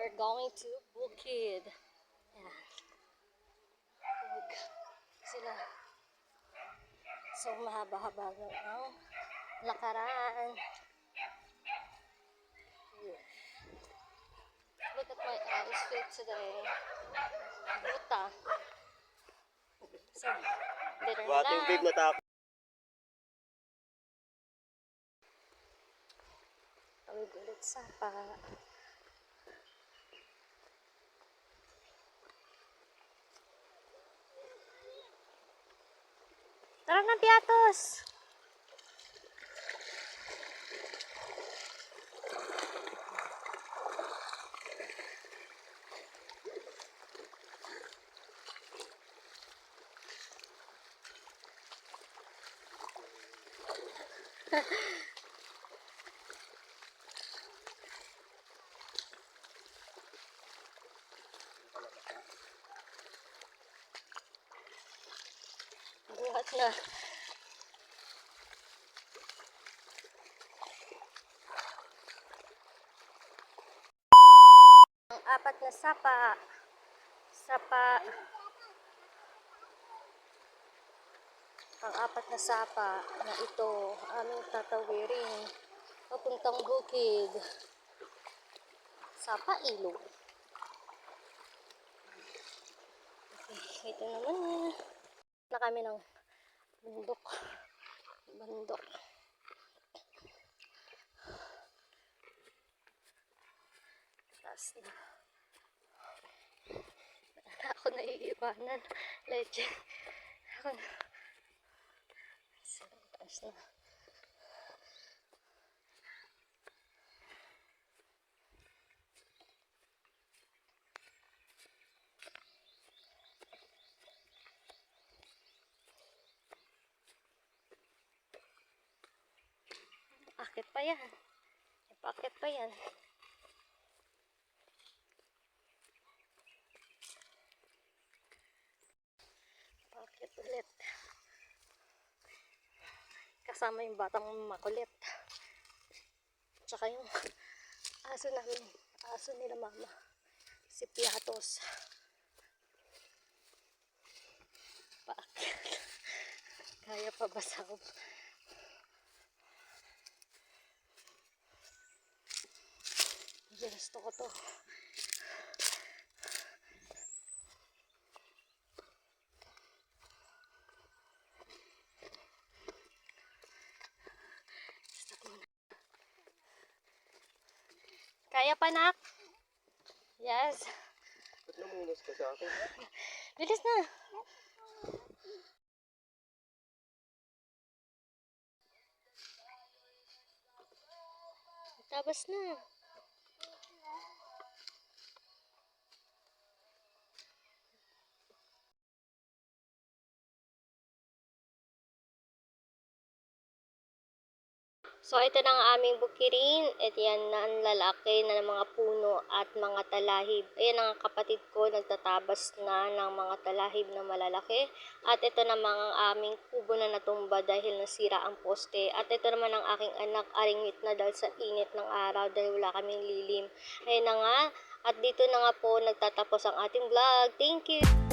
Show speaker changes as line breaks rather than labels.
we're going to Bukid. Yan. Sila. So, mahaba-haba lang ang lakaran. Yeah. Look at my outfit today. Buta. So, better
Wating big matap.
Tawid ulit sa pa. Tara na, Piatos! Buhat na. Ang apat na sapa. Ang apat na sapa na ito aming tatawirin papuntang Bukid. Sapa ilog. Okay, ito naman na kami ng bundok. Taas na. Ako naiiwanan. Leche. Ako na. Taas na. Akit pa yan. Ipakit pa yan. Pakit ulit. Kasama yung batang makulit. Tsaka yung aso namin. Aso nila mama. Si Piatos. Paakit. Kaya pa ba sa gusto ko to. Kaya pa, nak? Yes.
Ba't namunas ka sa akin?
Bilis na. Tabas na. So, ito na ang aming bukirin. Ito yan na ang lalaki na ng mga puno at mga talahib. Ayan ang kapatid ko, nagtatabas na ng mga talahib na malalaki. At ito namang ang aming kubo na natumba dahil nasira ang poste. At ito naman ang aking anak, aringit na dahil sa init ng araw dahil wala kaming lilim. Ayan na nga. At dito na nga po nagtatapos ang ating vlog. Thank you!